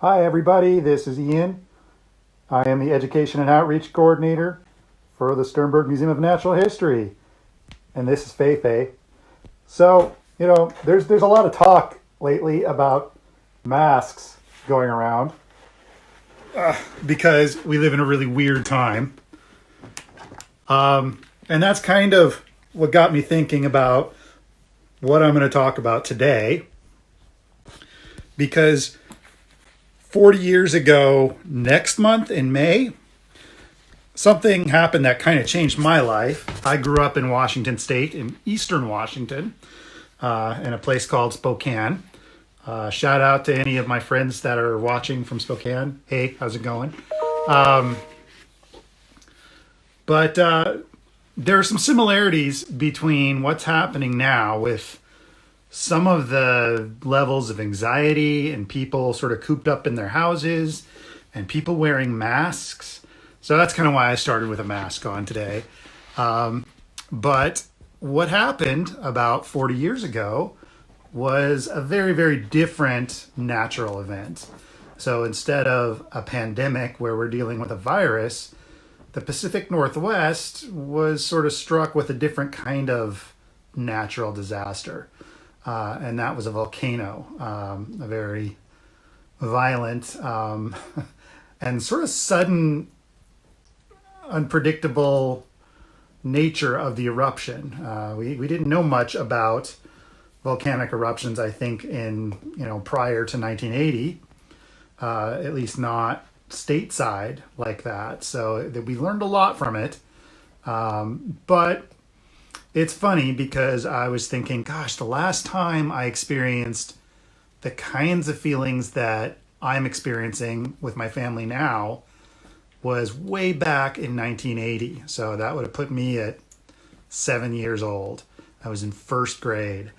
Hi, everybody. This is Ian. I am the Education and Outreach Coordinator for the Sternberg Museum of Natural History. And this is Fei Fei. So, there's a lot of talk lately about masks going around because we live in a really weird time. And that's kind of what got me thinking about what I'm going to talk about today. Because 40 years ago, next month in May, something happened that kind of changed my life. I grew up in Washington State, in eastern Washington, in a place called Spokane. Shout out to any of my friends that are watching from Spokane. Hey, how's it going? But there are some similarities between what's happening now with some of the levels of anxiety and people sort of cooped up in their houses and people wearing masks. So that's kind of why I started with a mask on today. But what happened about 40 years ago was a very, very different natural event. So instead of a pandemic where we're dealing with a virus, the Pacific Northwest was sort of struck with a different kind of natural disaster. And that was a volcano, a very violent and sort of sudden, unpredictable nature of the eruption. We didn't know much about volcanic eruptions, I think, prior to 1980, at least not stateside like that. So we learned a lot from it. But it's funny because I was thinking, gosh, the last time I experienced the kinds of feelings that I'm experiencing with my family now was way back in 1980. So that would have put me at 7 years old. I was in first grade.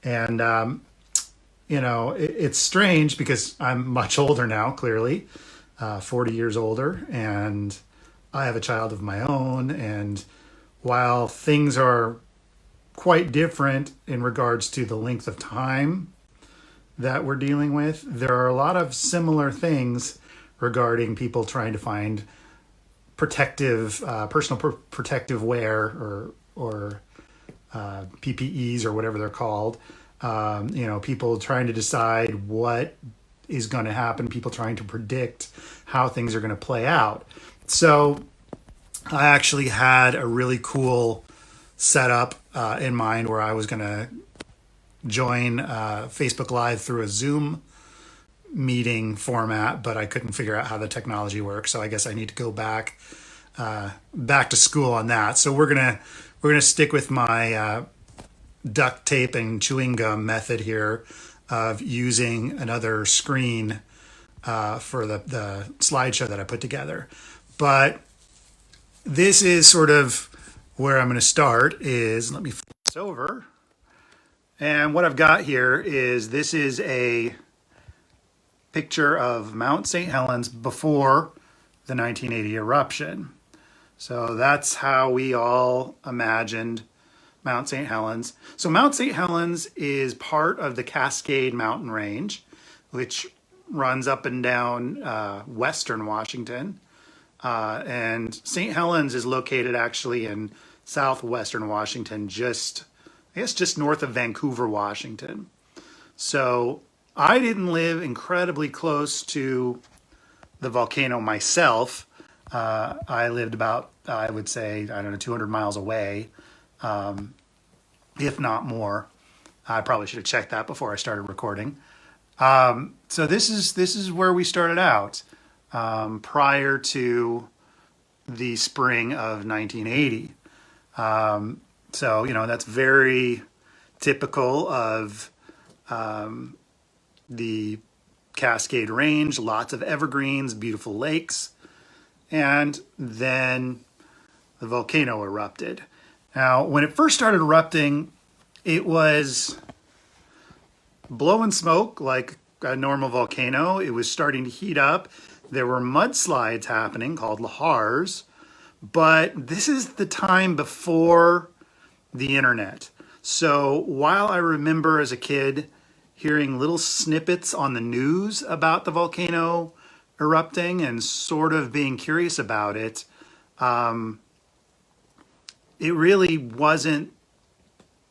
And, it's strange because I'm much older now, clearly, 40 years older. And I have a child of my own. And while things are quite different in regards to the length of time that we're dealing with, there are a lot of similar things regarding people trying to find protective wear or PPEs or whatever they're called. People trying to decide what is going to happen, people trying to predict how things are going to play out. So I actually had a really cool setup in mind where I was going to join Facebook Live through a Zoom meeting format, but I couldn't figure out how the technology works. So I guess I need to go back to school on that. So we're gonna stick with my duct tape and chewing gum method here of using another screen for the slideshow that I put together. But this is sort of where I'm going to start. Let me flip this over. And what I've got here is this is a picture of Mount St. Helens before the 1980 eruption. So that's how we all imagined Mount St. Helens. So Mount St. Helens is part of the Cascade Mountain Range, which runs up and down western Washington. And St. Helens is located actually in southwestern Washington, just north of Vancouver, Washington. So I didn't live incredibly close to the volcano myself. I lived about, I would say, 200 miles away, if not more. I probably should have checked that before I started recording. So this is where we started out prior to the spring of 1980. That's very typical of the Cascade Range, lots of evergreens, beautiful lakes, and then the volcano erupted. Now, when it first started erupting, it was blowing smoke like a normal volcano. It was starting to heat up. There were mudslides happening called lahars, but this is the time before the internet. So while I remember as a kid hearing little snippets on the news about the volcano erupting and sort of being curious about it, it really wasn't,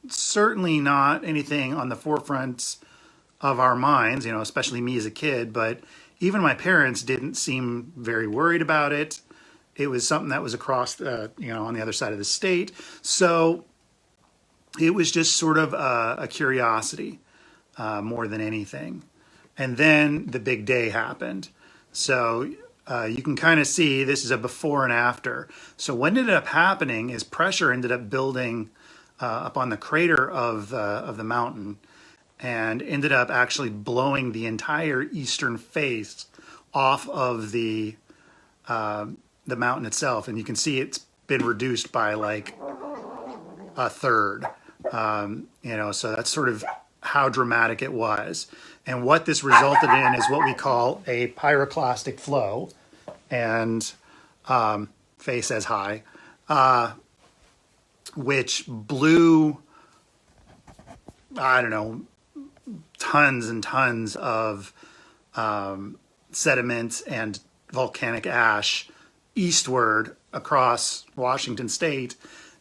certainly not anything on the forefronts of our minds, especially me as a kid, but even my parents didn't seem very worried about it. It was something that was across, on the other side of the state. So it was just sort of a curiosity more than anything. And then the big day happened. So you can kind of see this is a before and after. So what ended up happening is pressure ended up building up on the crater of the mountain, and ended up actually blowing the entire eastern face off of the mountain itself. And you can see it's been reduced by like a third. So that's sort of how dramatic it was. And what this resulted in is what we call a pyroclastic flow, and Faye says hi, which blew, I don't know, tons and tons of sediment and volcanic ash eastward across Washington state,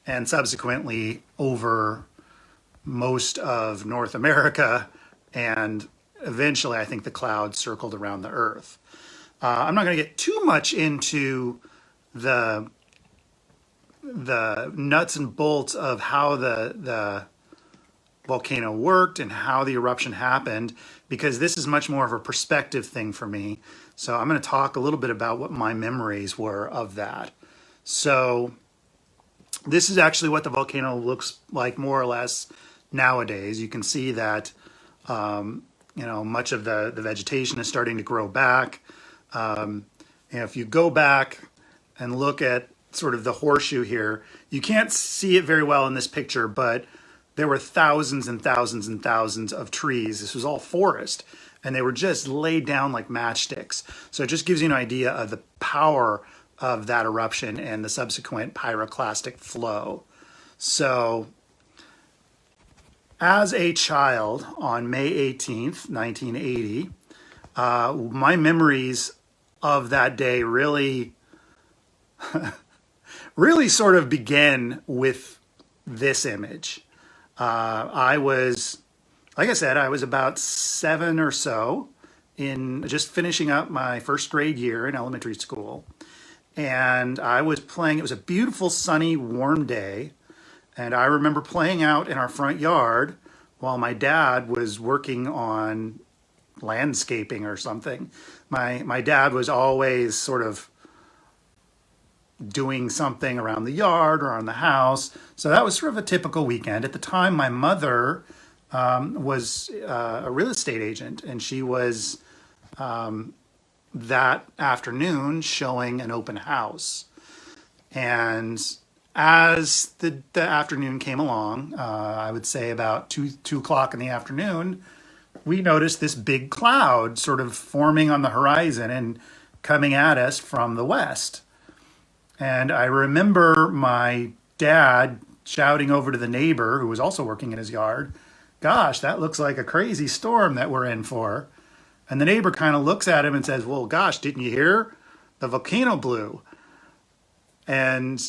and subsequently over most of North America, and eventually I think the clouds circled around the earth. I'm not going to get too much into the nuts and bolts of how the volcano worked and how the eruption happened, because this is much more of a perspective thing for me. So I'm going to talk a little bit about what my memories were of that. So this is actually what the volcano looks like more or less nowadays. You can see that much of the vegetation is starting to grow back. If you go back and look at sort of the horseshoe here, you can't see it very well in this picture, but there were thousands and thousands and thousands of trees. This was all forest, and they were just laid down like matchsticks. So it just gives you an idea of the power of that eruption and the subsequent pyroclastic flow. So as a child on May 18th, 1980, my memories of that day really sort of begin with this image. I was, like I said, I was about 7 or so, in just finishing up my first grade year in elementary school. And I was playing, it was a beautiful, sunny, warm day. And I remember playing out in our front yard while my dad was working on landscaping or something. My dad was always sort of doing something around the yard or on the house. So that was sort of a typical weekend. At the time, my mother was a real estate agent, and she was that afternoon showing an open house. And as the afternoon came along, I would say about 2 o'clock in the afternoon, we noticed this big cloud sort of forming on the horizon and coming at us from the west. And I remember my dad shouting over to the neighbor, who was also working in his yard, "Gosh, that looks like a crazy storm that we're in for." And the neighbor kind of looks at him and says, "Well, gosh, didn't you hear? The volcano blew." And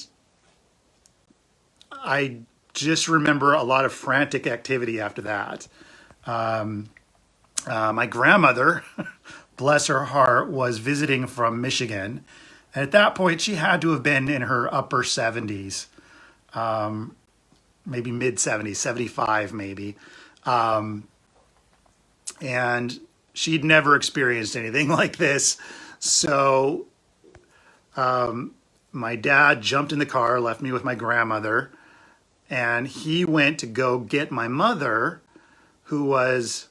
I just remember a lot of frantic activity after that. My grandmother, bless her heart, was visiting from Michigan. And at that point, she had to have been in her upper 70s, maybe mid 70s, 75 maybe. And she'd never experienced anything like this. So my dad jumped in the car, left me with my grandmother, and he went to go get my mother, who was,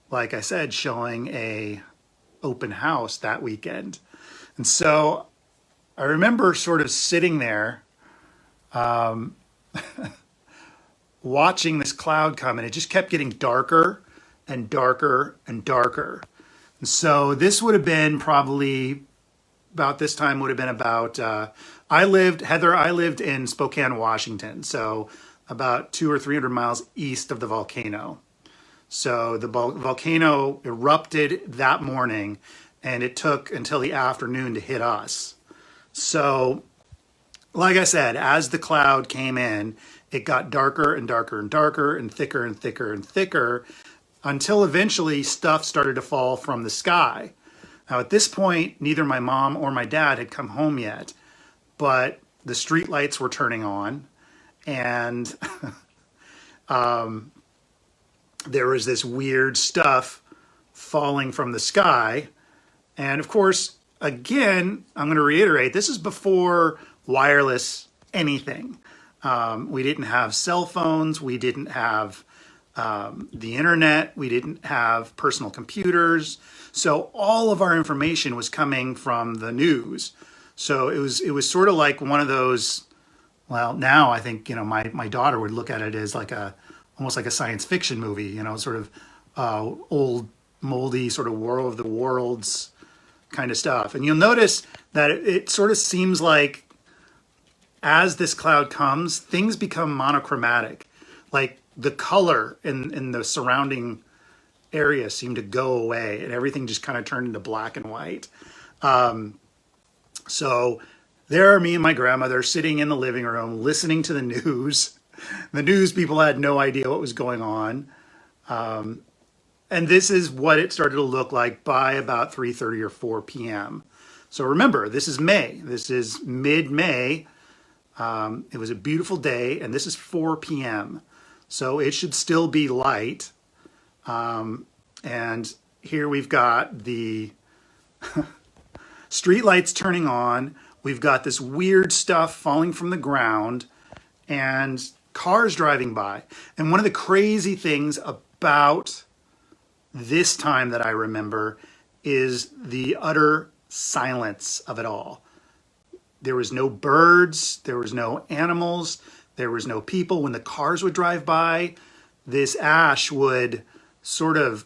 like I said, showing a open house that weekend. And so I remember sort of sitting there watching this cloud come, and it just kept getting darker and darker and darker. And so this would have been probably about this time, would have been about, I lived in Spokane, Washington, so about 200 or 300 miles east of the volcano. So the volcano erupted that morning, and it took until the afternoon to hit us. So, like I said, as the cloud came in, it got darker and darker and darker and thicker and thicker and thicker until eventually stuff started to fall from the sky. Now, at this point, neither my mom or my dad had come home yet, but the street lights were turning on, and there was this weird stuff falling from the sky. And of course, again, I'm going to reiterate, this is before wireless anything. We didn't have cell phones. We didn't have the internet. We didn't have personal computers. So all of our information was coming from the news. So it was sort of like one of those, well, now I think, my daughter would look at it as like almost like a science fiction movie, sort of old, moldy, sort of War of the Worlds kind of stuff. And you'll notice that it sort of seems like as this cloud comes, things become monochromatic. Like the color in the surrounding area seemed to go away, and everything just kind of turned into black and white. So there are me and my grandmother sitting in the living room listening to the news. The news people had no idea what was going on. And this is what it started to look like by about 3:30 or 4 p.m. So remember, this is May. This is mid-May. It was a beautiful day, and this is 4 p.m. So it should still be light. And here we've got the street lights turning on. We've got this weird stuff falling from the ground and cars driving by. And one of the crazy things about this time that I remember is the utter silence of it all. There was no birds, there was no animals, there was no people. When the cars would drive by, this ash would sort of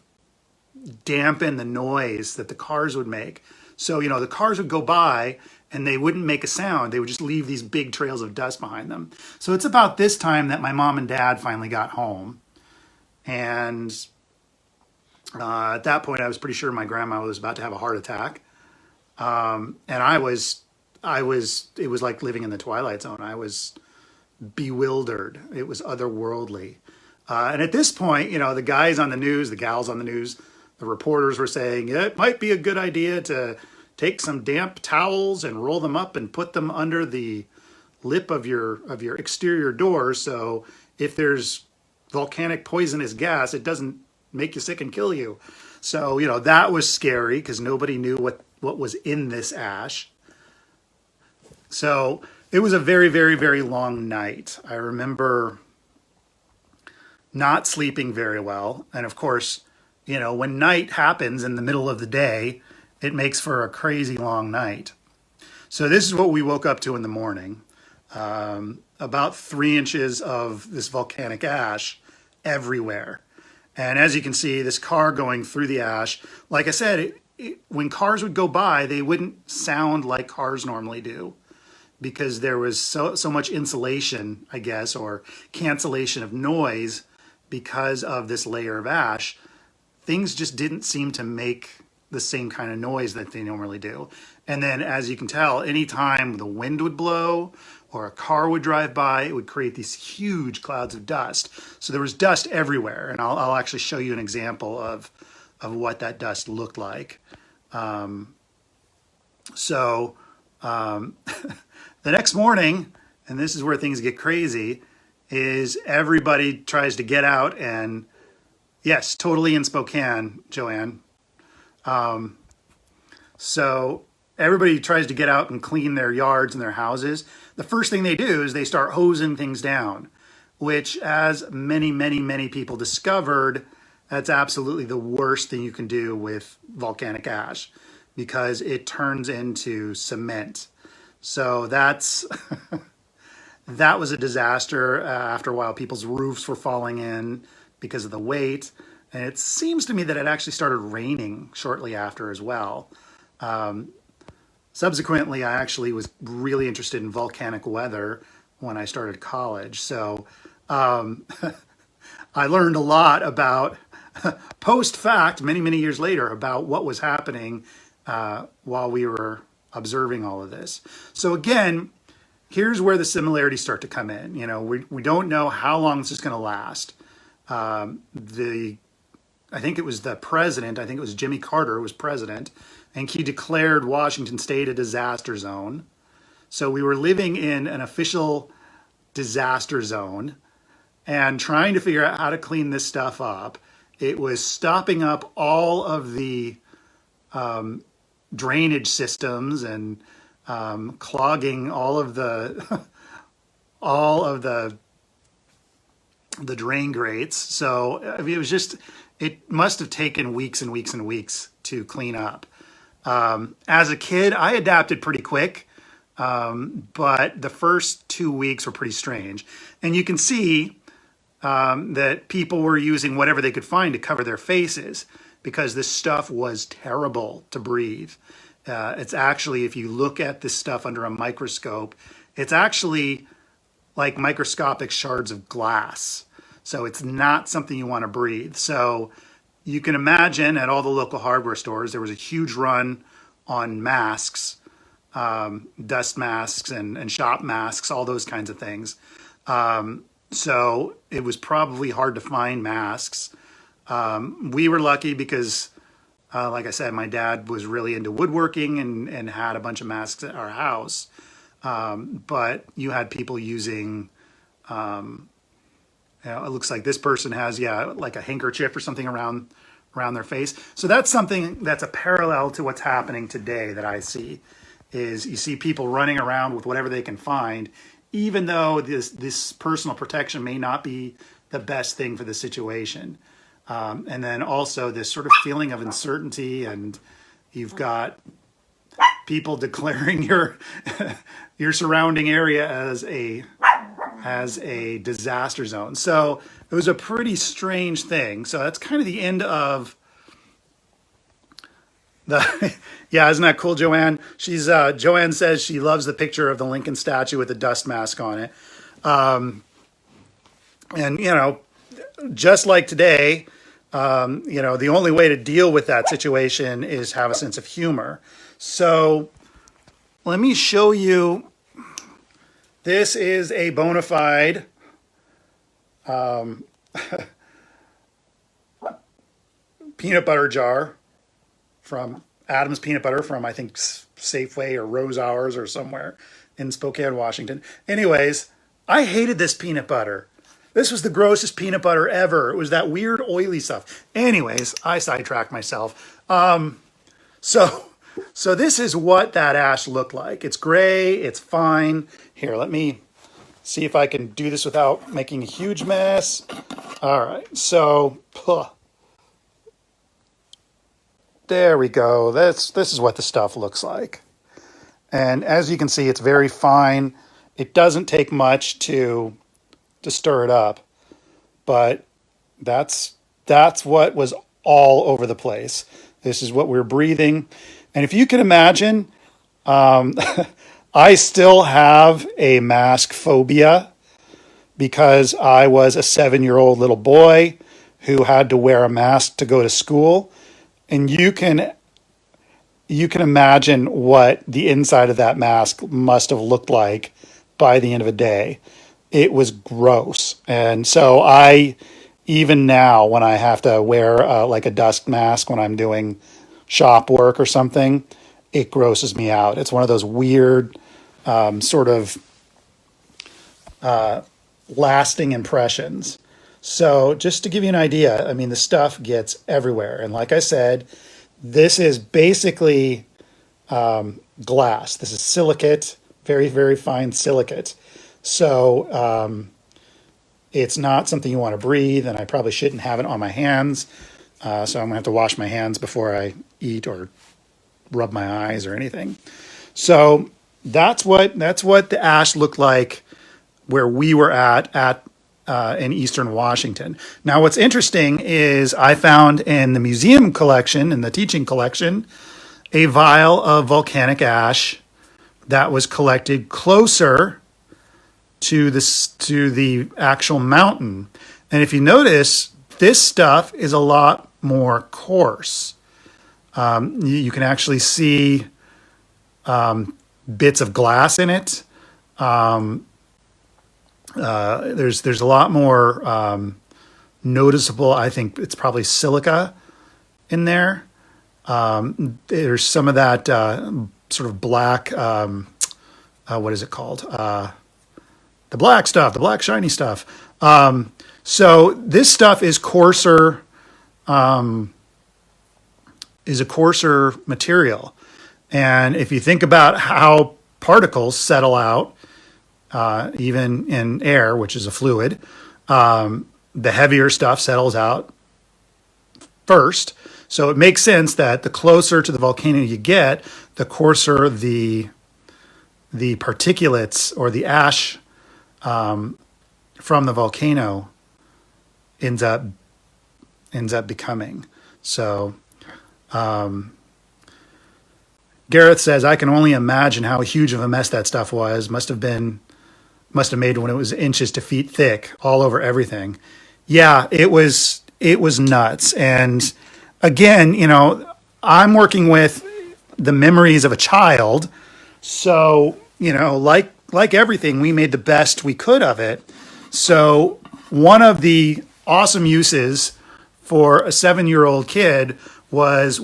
dampen the noise that the cars would make. So, the cars would go by and they wouldn't make a sound. They would just leave these big trails of dust behind them. So it's about this time that my mom and dad finally got home. And at that point, I was pretty sure my grandma was about to have a heart attack. And it was like living in the Twilight Zone. I was bewildered. It was otherworldly. And at this point, the guys on the news, the gals on the news, the reporters were saying, it might be a good idea to take some damp towels and roll them up and put them under the lip of your exterior door. So if there's volcanic poisonous gas, it doesn't make you sick and kill you. So, that was scary because nobody knew what was in this ash. So it was a very, very, very long night. I remember not sleeping very well. And of course, when night happens in the middle of the day, it makes for a crazy long night. So this is what we woke up to in the morning. About 3 inches of this volcanic ash everywhere. And as you can see, this car going through the ash, like I said, when cars would go by, they wouldn't sound like cars normally do because there was so much insulation, I guess, or cancellation of noise because of this layer of ash. Things just didn't seem to make the same kind of noise that they normally do. And then, as you can tell, anytime the wind would blow or a car would drive by, it would create these huge clouds of dust. So there was dust everywhere. And I'll actually show you an example of what that dust looked like. The next morning, and this is where things get crazy, is everybody tries to get out and, yes, totally in Spokane, Joanne. So everybody tries to get out and clean their yards and their houses. The first thing they do is they start hosing things down, which, as many, many, many people discovered, that's absolutely the worst thing you can do with volcanic ash because it turns into cement. So that was a disaster. After a while, people's roofs were falling in because of the weight. And it seems to me that it actually started raining shortly after as well. Subsequently, I actually was really interested in volcanic weather when I started college. So I learned a lot about post fact, many, many years later, about what was happening while we were observing all of this. So again, here's where the similarities start to come in. You know, we don't know how long this is going to last. I think it was the president, I think it was Jimmy Carter was president, and he declared Washington State a disaster zone. So we were living in an official disaster zone and trying to figure out how to clean this stuff up. It was stopping up all of the drainage systems and clogging all of the all of the drain grates. So I mean, it must have taken weeks and weeks and weeks to clean up. As a kid, I adapted pretty quick, but the first 2 weeks were pretty strange. And you can see that people were using whatever they could find to cover their faces because this stuff was terrible to breathe. It's actually, if you look at this stuff under a microscope, it's actually like microscopic shards of glass. So it's not something you want to breathe. So you can imagine at all the local hardware stores, there was a huge run on masks, dust masks and shop masks, all those kinds of things. So it was probably hard to find masks. We were lucky because, like I said, my dad was really into woodworking and had a bunch of masks at our house. But you had people using, it looks like this person has, like a handkerchief or something around their face. So that's something that's a parallel to what's happening today that I see, is you see people running around with whatever they can find, even though this personal protection may not be the best thing for the situation. And then also this sort of feeling of uncertainty, and you've got people declaring your surrounding area as a disaster zone. So it was a pretty strange thing. So that's kind of the end of the, yeah, isn't that cool, Joanne? Joanne says she loves the picture of the Lincoln statue with the dust mask on it. And, you know, just like today, you know, the only way to deal with that situation is have a sense of humor. So let me show you. This is a bona fide peanut butter jar from Adam's Peanut Butter from, I think, Safeway or Rose Hours or somewhere in Spokane, Washington. Anyways, I hated this peanut butter. This was the grossest peanut butter ever. It was that weird oily stuff. Anyways, I sidetracked myself. So this is what that ash looked like. It's gray, it's fine. Here, let me see if I can do this without making a huge mess. All right, so there we go. This is what the stuff looks like. And as you can see, it's very fine. It doesn't take much to stir it up, but that's what was all over the place. This is what we're breathing. And if you can imagine, I still have a mask phobia because I was a 7-year-old little boy who had to wear a mask to go to school. And you can imagine what the inside of that mask must have looked like by the end of the day. It was gross. And so even now, when I have to wear like a dust mask when I'm doing shop work or something, it grosses me out. It's one of those weird sort of lasting impressions. So just to give you an idea, I mean, the stuff gets everywhere. And like I said, this is basically glass. This is silicate, very, very fine silicate. So it's not something you want to breathe, and I probably shouldn't have it on my hands. So I'm going to have to wash my hands before I eat or rub my eyes or anything. So that's what the ash looked like where we were at in Eastern Washington. Now, what's interesting is I found in the museum collection, in the teaching collection, a vial of volcanic ash that was collected closer to the actual mountain. And if you notice, This stuff is a lot more coarse. You can actually see bits of glass in it. There's a lot more noticeable. I think it's probably silica in there. There's some of that sort of black. What is it called? The black stuff, the black shiny stuff. So this stuff is coarser. Is a coarser material. And if you think about how particles settle out, even in air, which is a fluid, the heavier stuff settles out first. So it makes sense that the closer to the volcano you get, the coarser the particulates or the ash from the volcano ends up becoming. So Gareth says, I can only imagine how huge of a mess that stuff was. Must have made when it was inches to feet thick all over everything. Yeah, it was nuts. And again, I'm working with the memories of a child. So, like everything, we made the best we could of it. So one of the awesome uses for a 7-year-old kid was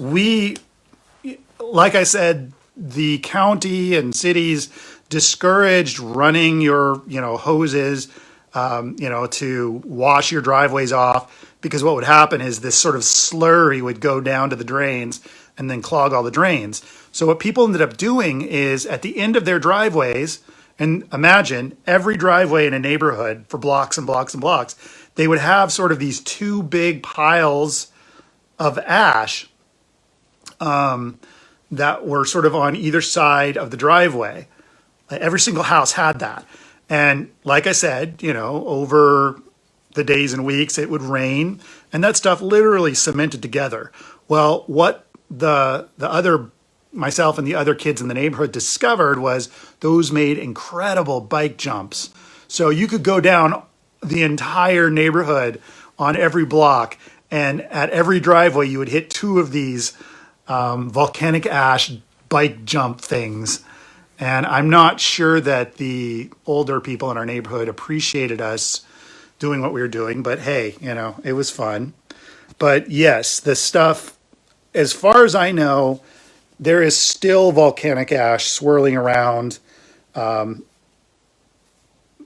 like I said, the county and cities discouraged running your, hoses, to wash your driveways off, because what would happen is this sort of slurry would go down to the drains and then clog all the drains. So what people ended up doing is at the end of their driveways, and imagine every driveway in a neighborhood for blocks and blocks and blocks, they would have sort of these two big piles of ash that were sort of on either side of the driveway. Every single house had that. And like I said, over the days and weeks, it would rain, and that stuff literally cemented together. Well, what myself and the other kids in the neighborhood discovered was those made incredible bike jumps. So you could go down the entire neighborhood on every block, and at every driveway you would hit two of these volcanic ash bike jump things. And I'm not sure that the older people in our neighborhood appreciated us doing what we were doing, but hey, it was fun. But yes, the stuff, as far as I know, there is still volcanic ash swirling around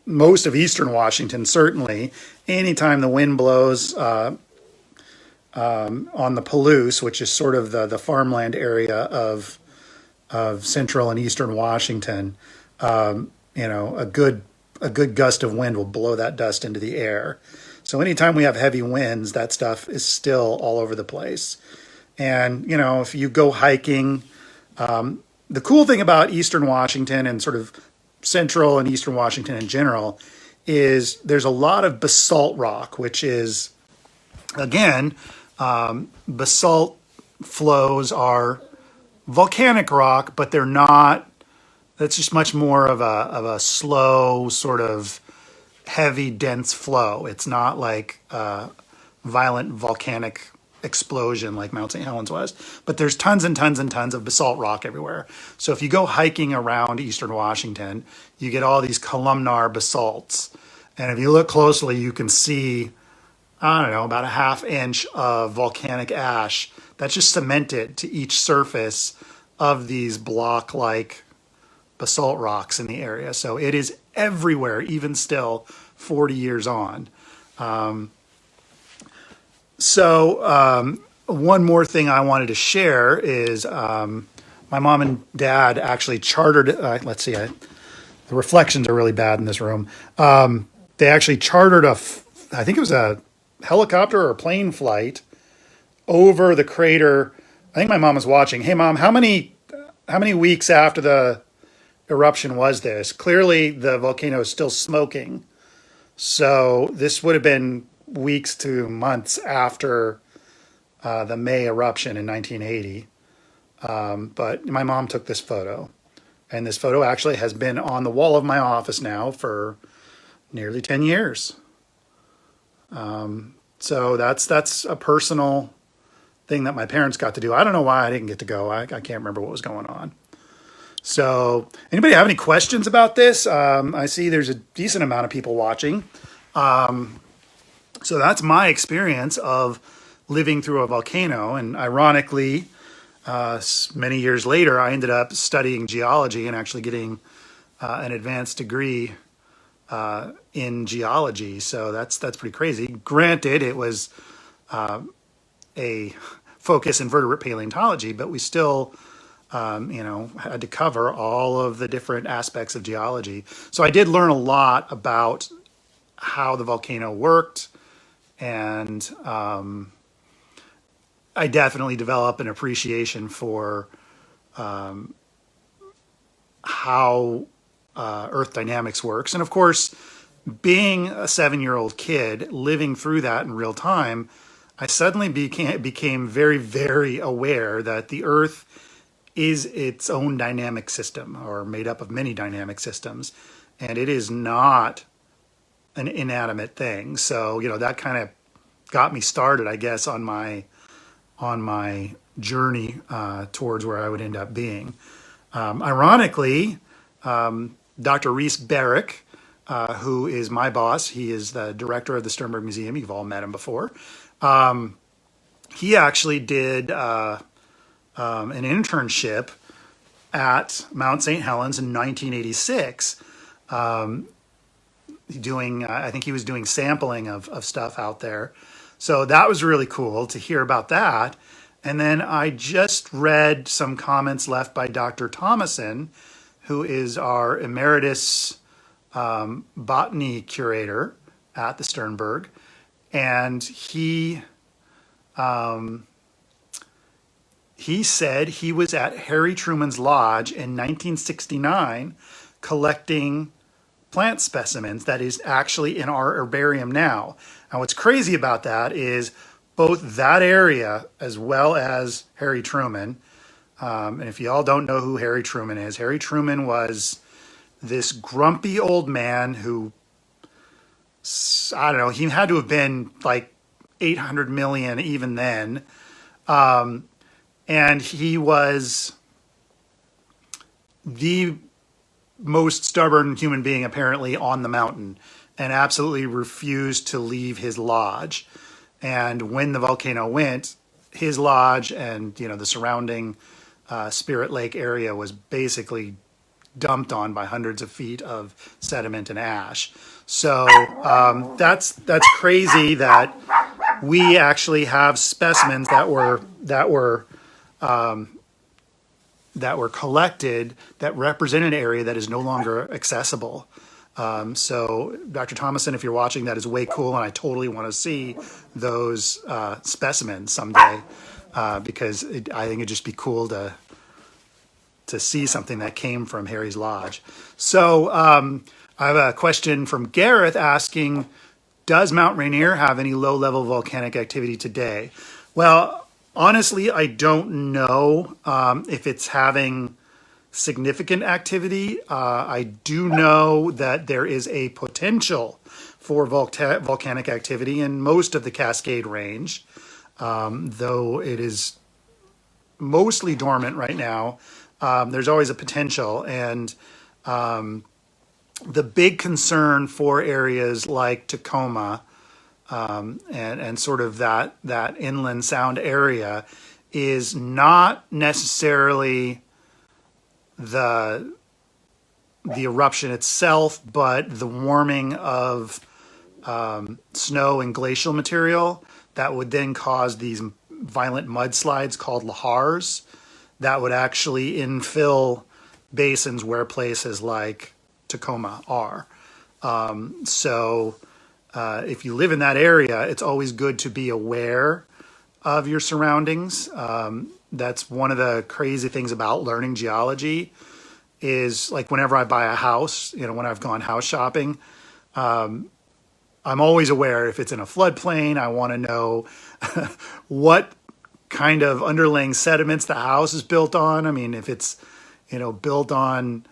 most of eastern Washington, certainly. Anytime the wind blows on the Palouse, which is sort of the farmland area of central and eastern Washington, a good gust of wind will blow that dust into the air. So anytime we have heavy winds, that stuff is still all over the place. And, if you go hiking, the cool thing about eastern Washington and sort of central and eastern Washington in general is there's a lot of basalt rock, which is, again, basalt flows are volcanic rock, but they're not. That's just much more of a slow, sort of heavy, dense flow. It's not like a violent volcanic explosion like Mount St. Helens was, but there's tons and tons and tons of basalt rock everywhere. So if you go hiking around eastern Washington, you get all these columnar basalts. And if you look closely, you can see, I don't know, about a ½ inch of volcanic ash that's just cemented to each surface of these block-like basalt rocks in the area. So it is everywhere, even still 40 years on. One more thing I wanted to share is my mom and dad actually chartered, let's see, the reflections are really bad in this room. They actually chartered I think it was a helicopter or a plane flight over the crater. I think my mom was watching. Hey, Mom, how many weeks after the eruption was this? Clearly, the volcano is still smoking. So this would have been weeks to months after the May eruption in 1980. But my mom took this photo. And this photo actually has been on the wall of my office now for nearly 10 years. So that's a personal thing that my parents got to do. I don't know why I didn't get to go. I can't remember what was going on. So anybody have any questions about this? I see there's a decent amount of people watching. So that's my experience of living through a volcano. And ironically, many years later, I ended up studying geology and actually getting an advanced degree in geology. So that's pretty crazy. Granted, it was a focus in vertebrate paleontology, but we still, had to cover all of the different aspects of geology. So I did learn a lot about how the volcano worked, and I definitely developed an appreciation for how Earth dynamics works. And of course, being a 7-year-old kid living through that in real time, I suddenly became very, very aware that the Earth is its own dynamic system, or made up of many dynamic systems, and it is not an inanimate thing. So, that kind of got me started, I guess, on my journey towards where I would end up being. Ironically, Dr. Reese Barrick, who is my boss, he is the director of the Sternberg Museum. You've all met him before. He actually did an internship at Mount St. Helens in 1986, I think he was doing sampling of stuff out there. So that was really cool to hear about that. And then I just read some comments left by Dr. Thomason, who is our emeritus botany curator at the Sternberg. And he said he was at Harry Truman's lodge in 1969 collecting plant specimens that is actually in our herbarium now. And what's crazy about that is both that area as well as Harry Truman. And if you all don't know who Harry Truman is, Harry Truman was this grumpy old man who, I don't know, he had to have been like 800 million even then. And he was the most stubborn human being apparently on the mountain, and absolutely refused to leave his lodge. And when the volcano went, his lodge and the surrounding Spirit Lake area was basically dumped on by hundreds of feet of sediment and ash. So that's crazy that we actually have specimens that were collected that represent an area that is no longer accessible. So Dr. Thomason, if you're watching, that is way cool, and I totally want to see those specimens someday, because I think it'd just be cool to see something that came from Harry's lodge. So I have a question from Gareth asking, does Mount Rainier have any low-level volcanic activity today? Well, honestly, I don't know if it's having significant activity. I do know that there is a potential for volcanic activity in most of the Cascade Range, though it is mostly dormant right now. There's always a potential, and the big concern for areas like Tacoma and sort of that inland sound area is not necessarily the eruption itself, but the warming of snow and glacial material that would then cause these violent mudslides called lahars that would actually infill basins where places like Tacoma are. So if you live in that area, it's always good to be aware of your surroundings. That's one of the crazy things about learning geology is, like, whenever I buy a house, when I've gone house shopping, I'm always aware if it's in a floodplain. I want to know what kind of underlying sediments the house is built on. I mean, if it's, built on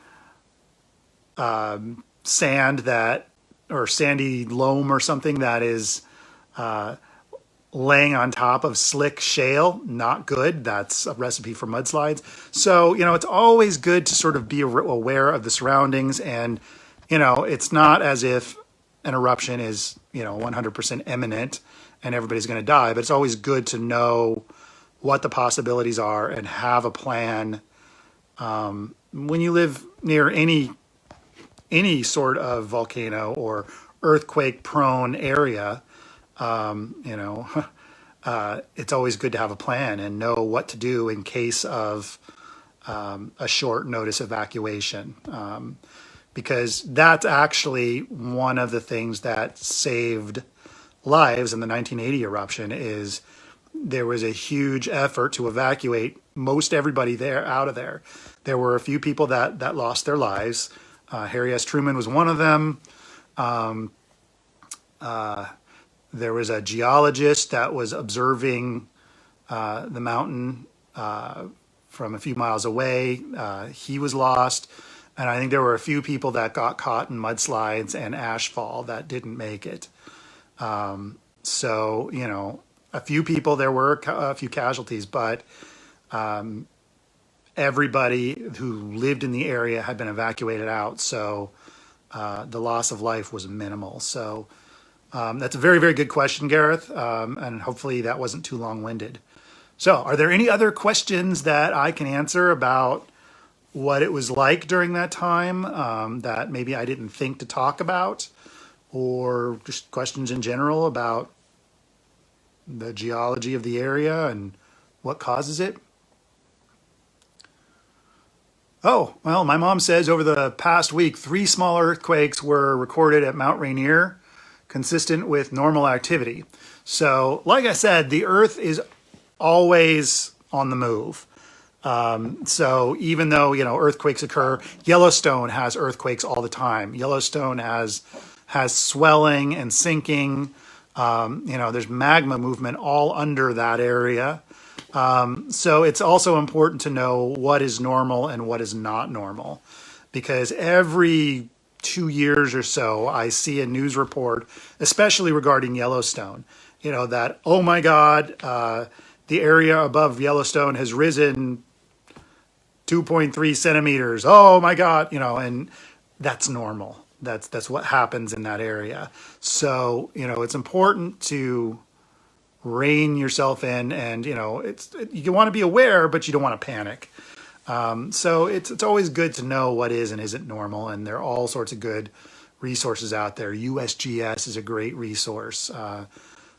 sand or sandy loam or something that is laying on top of slick shale, not good. That's a recipe for mudslides. So, it's always good to sort of be aware of the surroundings. And, it's not as if an eruption is, 100% imminent and everybody's going to die, but it's always good to know what the possibilities are and have a plan. When you live near any sort of volcano or earthquake prone area, you know, it's always good to have a plan and know what to do in case of a short notice evacuation. Because that's actually one of the things that saved lives in the 1980 eruption is there was a huge effort to evacuate most everybody there out of there. There were a few people that lost their lives. Harry S. Truman was one of them. There was a geologist that was observing the mountain from a few miles away. He was lost. And I think there were a few people that got caught in mudslides and ashfall that didn't make it. So, a few people, there were a few casualties, but everybody who lived in the area had been evacuated out. So the loss of life was minimal. So that's a very, very good question, Gareth. And hopefully that wasn't too long-winded. So are there any other questions that I can answer about what it was like during that time that maybe I didn't think to talk about, or just questions in general about the geology of the area and what causes it? Oh, well, my mom says over the past week, 3 small earthquakes were recorded at Mount Rainier, consistent with normal activity. So, like I said, the Earth is always on the move. So even though, earthquakes occur, Yellowstone has earthquakes all the time. Yellowstone has swelling and sinking. There's magma movement all under that area. So it's also important to know what is normal and what is not normal, because every 2 years or so, I see a news report, especially regarding Yellowstone, that, oh my God, the area above Yellowstone has risen 2.3 centimeters. Oh my God, and that's normal. That's what happens in that area. So, it's important to rein yourself in, and, you want to be aware, but you don't want to panic. So it's always good to know what is and isn't normal. And there are all sorts of good resources out there. USGS is a great resource.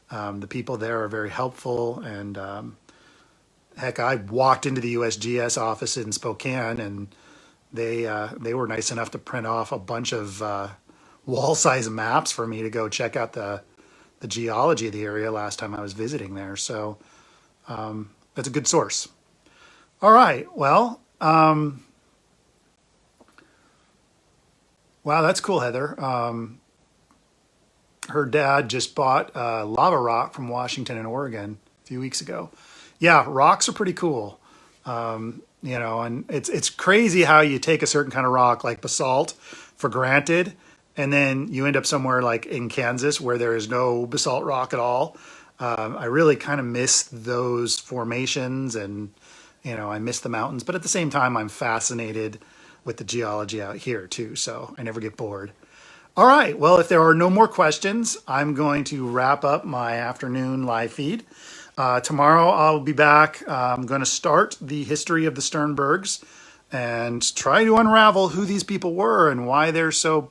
The people there are very helpful, and heck, I walked into the USGS office in Spokane, and they were nice enough to print off a bunch of wall-size maps for me to go check out the geology of the area last time I was visiting there. So that's a good source. All right, well, wow, that's cool, Heather. Her dad just bought a lava rock from Washington and Oregon a few weeks ago. Yeah, rocks are pretty cool. And it's crazy how you take a certain kind of rock like basalt for granted, and then you end up somewhere like in Kansas where there is no basalt rock at all. I really kind of miss those formations, and I miss the mountains, but at the same time, I'm fascinated with the geology out here too, so I never get bored. All right, well, if there are no more questions, I'm going to wrap up my afternoon live feed. Tomorrow I'll be back. I'm going to start the history of the Sternbergs and try to unravel who these people were and why they're so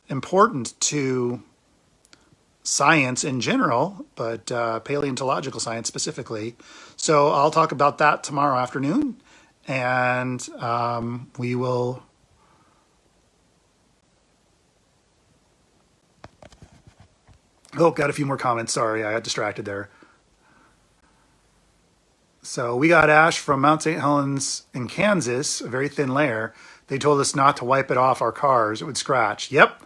important to science in general, but paleontological science specifically. So I'll talk about that tomorrow afternoon, and we will... Oh, got a few more comments. Sorry, I got distracted there. So we got ash from Mount St. Helens in Kansas, a very thin layer. They told us not to wipe it off our cars. It would scratch. Yep,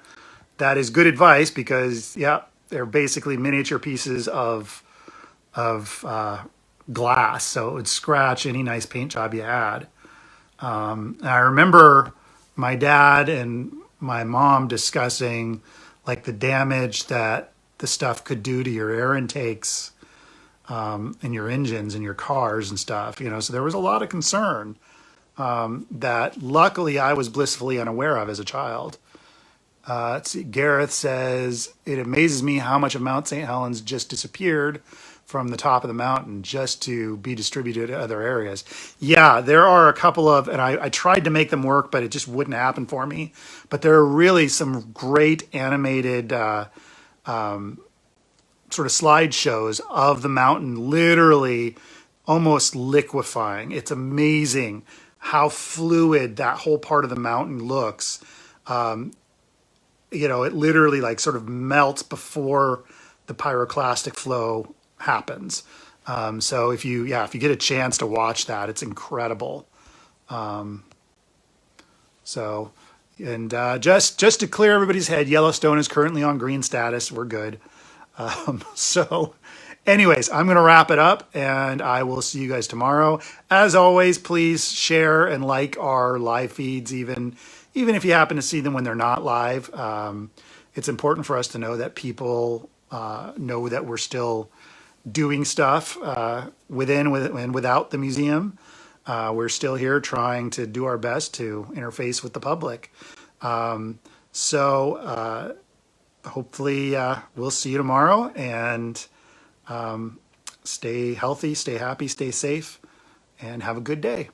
that is good advice, because, yeah, they're basically miniature pieces of glass, so it would scratch any nice paint job you had. And I remember my dad and my mom discussing like the damage that the stuff could do to your air intakes and your engines and your cars and stuff. So there was a lot of concern that luckily I was blissfully unaware of as a child. Let's see, Gareth says, it amazes me how much of Mount St. Helens just disappeared from the top of the mountain just to be distributed to other areas. Yeah, there are a couple of, and I tried to make them work, but it just wouldn't happen for me. But there are really some great animated sort of slideshows of the mountain literally almost liquefying. It's amazing how fluid that whole part of the mountain looks. It literally like sort of melts before the pyroclastic flow happens. So if you get a chance to watch that, it's incredible. So, and just to clear everybody's head, Yellowstone is currently on green status. We're good. So anyways, I'm going to wrap it up and I will see you guys tomorrow. As always, please share and like our live feeds, even if you happen to see them when they're not live. It's important for us to know that people know that we're still doing stuff within and without the museum. We're still here trying to do our best to interface with the public. So hopefully we'll see you tomorrow, and stay healthy, stay happy, stay safe, and have a good day.